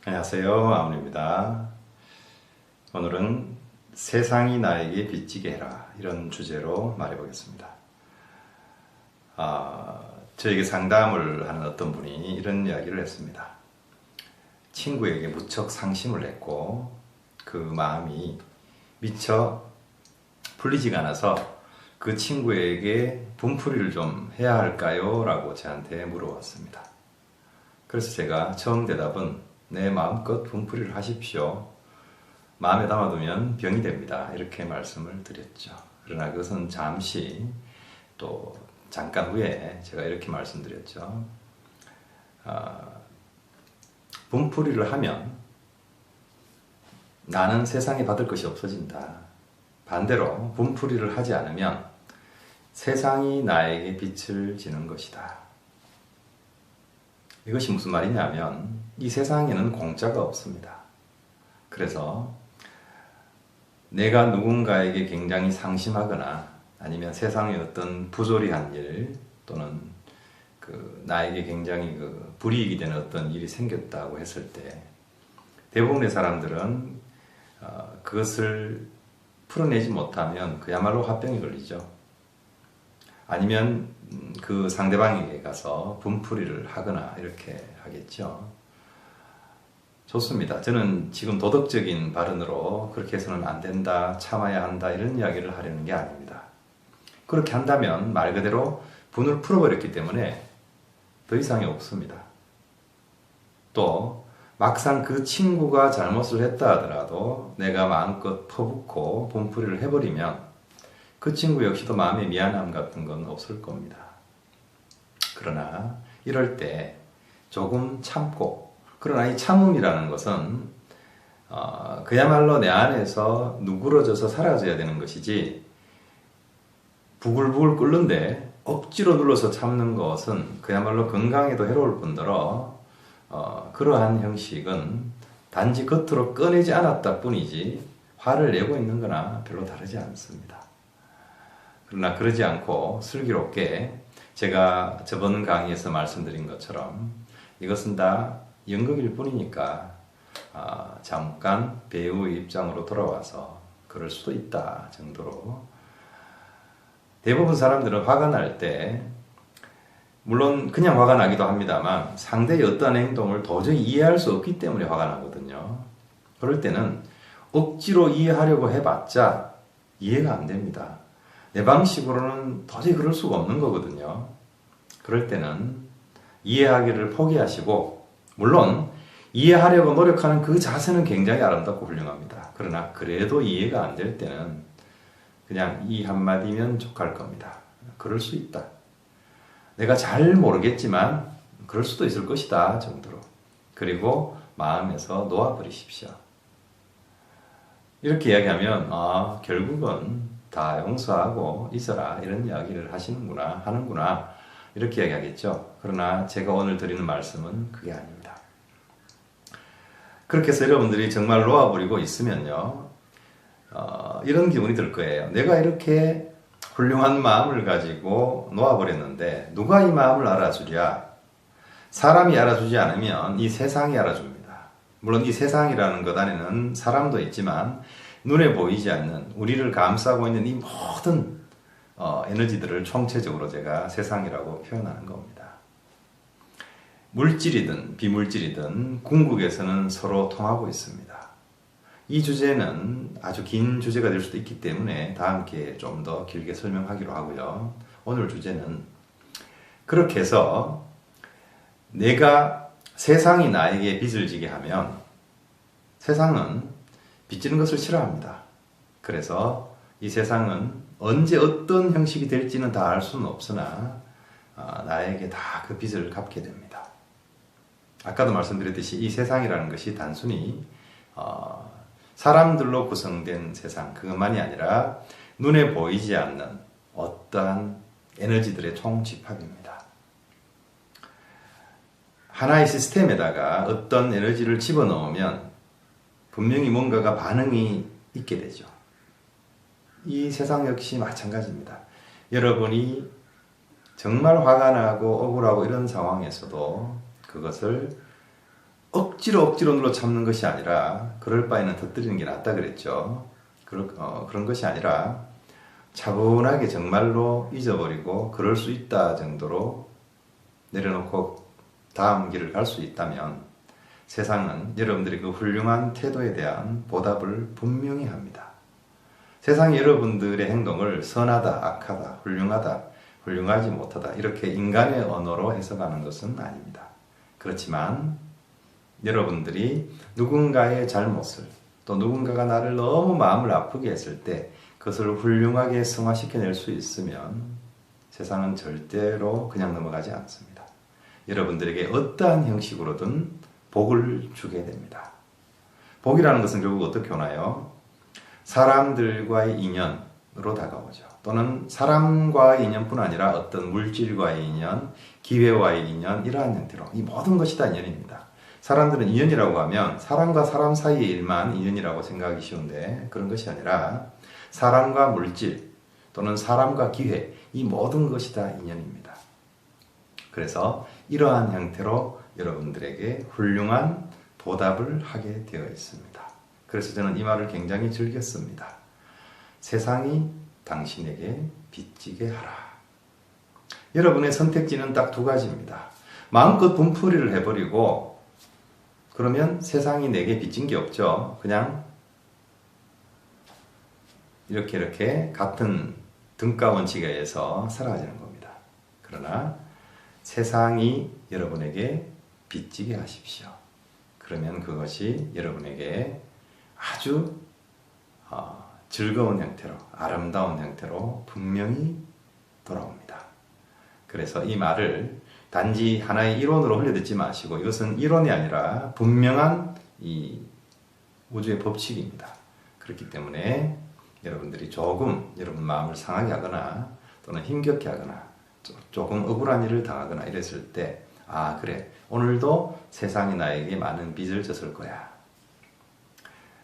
안녕하세요. 아문입니다. 오늘은 세상이 나에게 빚지게 해라 이런 주제로 말해보겠습니다. 저에게 상담을 하는 어떤 분이 이런 이야기를 했습니다. 친구에게 무척 상심을 했고 그 마음이 미처 풀리지가 않아서 그 친구에게 분풀이를 좀 해야 할까요? 라고 저한테 물어봤습니다. 그래서 제가 처음 대답은 내 마음껏 분풀이를 하십시오. 마음에 담아두면 병이 됩니다. 이렇게 말씀을 드렸죠. 그러나 그것은 잠시 또 잠깐 후에 제가 이렇게 말씀드렸죠. 분풀이를 하면 나는 세상에 받을 것이 없어진다. 반대로 분풀이를 하지 않으면 세상이 나에게 빚을 지는 것이다. 이것이 무슨 말이냐면 이 세상에는 공짜가 없습니다. 그래서 내가 누군가에게 굉장히 상심하거나 아니면 세상의 어떤 부조리한 일 또는 나에게 굉장히 불이익이 되는 어떤 일이 생겼다고 했을 때 대부분의 사람들은 그것을 풀어내지 못하면 그야말로 화병이 걸리죠. 아니면 그 상대방에게 가서 분풀이를 하거나 이렇게 하겠죠. 좋습니다. 저는 지금 도덕적인 발언으로 그렇게 해서는 안 된다, 참아야 한다 이런 이야기를 하려는 게 아닙니다. 그렇게 한다면 말 그대로 분을 풀어버렸기 때문에 더 이상이 없습니다. 또 막상 그 친구가 잘못을 했다 하더라도 내가 마음껏 퍼붓고 분풀이를 해버리면 그 친구 역시도 마음의 미안함 같은 건 없을 겁니다. 그러나 이럴 때 조금 참고, 그러나 이 참음이라는 것은 그야말로 내 안에서 누그러져서 사라져야 되는 것이지 부글부글 끓는데 억지로 눌러서 참는 것은 그야말로 건강에도 해로울 뿐더러 그러한 형식은 단지 겉으로 꺼내지 않았다 뿐이지 화를 내고 있는 거나 별로 다르지 않습니다. 그러나 그러지 않고 슬기롭게 제가 저번 강의에서 말씀드린 것처럼 이것은 다 연극일 뿐이니까 잠깐 배우의 입장으로 돌아와서 그럴 수도 있다 정도로 대부분 사람들은 화가 날 때 물론 그냥 화가 나기도 합니다만 상대의 어떠한 행동을 도저히 이해할 수 없기 때문에 화가 나거든요. 그럴 때는 억지로 이해하려고 해봤자 이해가 안 됩니다. 내 방식으로는 도저히 그럴 수가 없는 거거든요. 그럴 때는 이해하기를 포기하시고 물론 이해하려고 노력하는 그 자세는 굉장히 아름답고 훌륭합니다. 그러나 그래도 이해가 안 될 때는 그냥 이 한마디면 족할 겁니다. 그럴 수 있다. 내가 잘 모르겠지만 그럴 수도 있을 것이다 정도로. 그리고 마음에서 놓아버리십시오. 이렇게 이야기하면 결국은 다 용서하고 있어라 이런 이야기를 하는구나 이렇게 이야기하겠죠. 그러나 제가 오늘 드리는 말씀은 그게 아닙니다. 그렇게 해서 여러분들이 정말 놓아버리고 있으면요 이런 기분이 들 거예요. 내가 이렇게 훌륭한 마음을 가지고 놓아버렸는데 누가 이 마음을 알아주랴? 사람이 알아주지 않으면 이 세상이 알아줍니다. 물론 이 세상이라는 것 안에는 사람도 있지만 눈에 보이지 않는 우리를 감싸고 있는 이 모든 에너지들을 총체적으로 제가 세상이라고 표현하는 겁니다. 물질이든 비물질이든 궁극에서는 서로 통하고 있습니다. 이 주제는 아주 긴 주제가 될 수도 있기 때문에 다음 기회에 좀 더 길게 설명하기로 하고요. 오늘 주제는 그렇게 해서 내가 세상이 나에게 빚을 지게 하면 세상은 빚지는 것을 싫어합니다. 그래서 이 세상은 언제 어떤 형식이 될지는 다 알 수는 없으나 나에게 다 그 빚을 갚게 됩니다. 아까도 말씀드렸듯이 이 세상이라는 것이 단순히 사람들로 구성된 세상 그것만이 아니라 눈에 보이지 않는 어떠한 에너지들의 총집합입니다. 하나의 시스템에다가 어떤 에너지를 집어넣으면 분명히 뭔가가 반응이 있게 되죠. 이 세상 역시 마찬가지입니다. 여러분이 정말 화가 나고 억울하고 이런 상황에서도 그것을 억지로 눌러 참는 것이 아니라 그럴 바에는 터뜨리는 게 낫다 그랬죠. 그런 것이 아니라 차분하게 정말로 잊어버리고 그럴 수 있다 정도로 내려놓고 다음 길을 갈 수 있다면 세상은 여러분들이 그 훌륭한 태도에 대한 보답을 분명히 합니다. 세상이 여러분들의 행동을 선하다, 악하다, 훌륭하다, 훌륭하지 못하다 이렇게 인간의 언어로 해석하는 것은 아닙니다. 그렇지만 여러분들이 누군가의 잘못을 또 누군가가 나를 너무 마음을 아프게 했을 때 그것을 훌륭하게 승화시켜낼 수 있으면 세상은 절대로 그냥 넘어가지 않습니다. 여러분들에게 어떠한 형식으로든 복을 주게 됩니다. 복이라는 것은 결국 어떻게 오나요? 사람들과의 인연으로 다가오죠. 또는 사람과의 인연뿐 아니라 어떤 물질과의 인연, 기회와의 인연 이러한 형태로 이 모든 것이 다 인연입니다. 사람들은 인연이라고 하면 사람과 사람 사이의 일만 인연이라고 생각하기 쉬운데 그런 것이 아니라 사람과 물질 또는 사람과 기회 이 모든 것이 다 인연입니다. 그래서 이러한 형태로 여러분들에게 훌륭한 보답을 하게 되어 있습니다. 그래서 저는 이 말을 굉장히 즐겼습니다. 세상이 당신에게 빚지게 하라. 여러분의 선택지는 딱 두 가지입니다. 마음껏 분풀이를 해버리고 그러면 세상이 내게 빚진 게 없죠. 그냥 이렇게 같은 등가 원칙에 의해서 사라지는 겁니다. 그러나 세상이 여러분에게 빚지게 하십시오. 그러면 그것이 여러분에게 아주 즐거운 형태로 아름다운 형태로 분명히 돌아옵니다. 그래서 이 말을 단지 하나의 이론으로 흘려듣지 마시고 이것은 이론이 아니라 분명한 이 우주의 법칙입니다. 그렇기 때문에 여러분들이 조금 여러분 마음을 상하게 하거나 또는 힘겹게 하거나 조금 억울한 일을 당하거나 이랬을 때 아 그래 오늘도 세상이 나에게 많은 빚을 졌을 거야.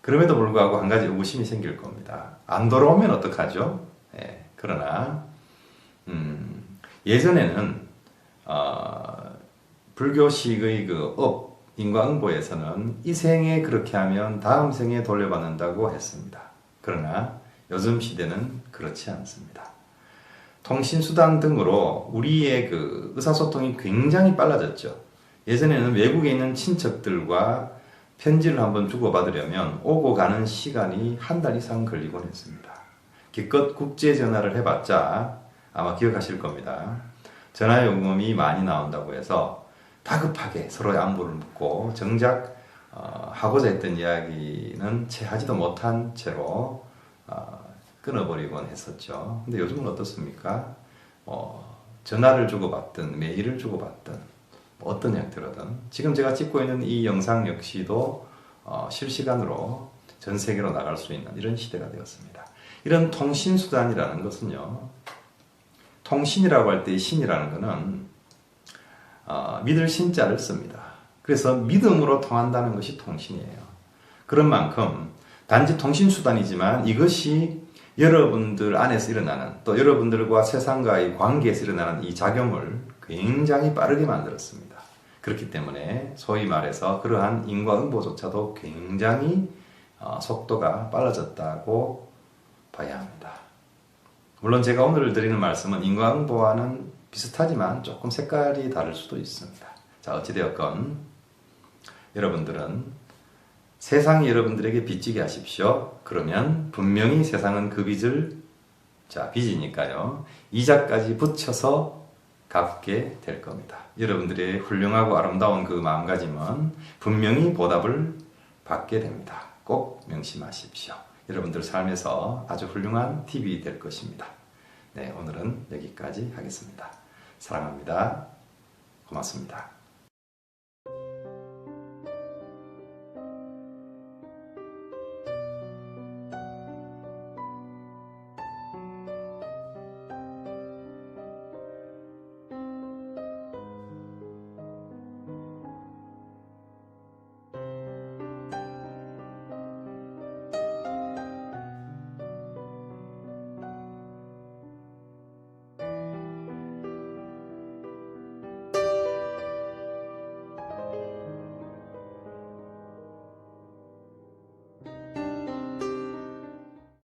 그럼에도 불구하고 한 가지 의구심이 생길 겁니다. 안 돌아오면 어떡하죠? 그러나 예전에는 불교식의 그 인과응보에서는 이 생에 그렇게 하면 다음 생에 돌려받는다고 했습니다. 그러나 요즘 시대는 그렇지 않습니다. 통신수단 등으로 우리의 그 의사소통이 굉장히 빨라졌죠. 예전에는 외국에 있는 친척들과 편지를 한번 주고받으려면 오고 가는 시간이 한 달 이상 걸리곤 했습니다. 기껏 국제전화를 해봤자 아마 기억하실 겁니다. 전화요금이 많이 나온다고 해서 다급하게 서로의 안부를 묻고 정작 하고자 했던 이야기는 채 하지도 못한 채로 끊어버리곤 했었죠. 근데 요즘은 어떻습니까? 전화를 주고받든 메일을 주고받든 어떤 형태로든 지금 제가 찍고 있는 이 영상 역시도 실시간으로 전 세계로 나갈 수 있는 이런 시대가 되었습니다. 이런 통신수단이라는 것은요. 통신이라고 할 때 신이라는 것은 믿을 신자를 씁니다. 그래서 믿음으로 통한다는 것이 통신이에요. 그런 만큼 단지 통신수단이지만 이것이 여러분들 안에서 일어나는 또 여러분들과 세상과의 관계에서 일어나는 이 작용을 굉장히 빠르게 만들었습니다. 그렇기 때문에 소위 말해서 그러한 인과응보조차도 굉장히 속도가 빨라졌다고 봐야 합니다. 물론 제가 오늘 드리는 말씀은 인과응보와는 비슷하지만 조금 색깔이 다를 수도 있습니다. 자, 어찌되었건 여러분들은 세상이 여러분들에게 빚지게 하십시오. 그러면 분명히 세상은 그 빚을 빚이니까요. 이자까지 붙여서 갚게 될 겁니다. 여러분들의 훌륭하고 아름다운 그 마음가짐은 분명히 보답을 받게 됩니다. 꼭 명심하십시오. 여러분들 삶에서 아주 훌륭한 팁이 될 것입니다. 네, 오늘은 여기까지 하겠습니다. 사랑합니다. 고맙습니다.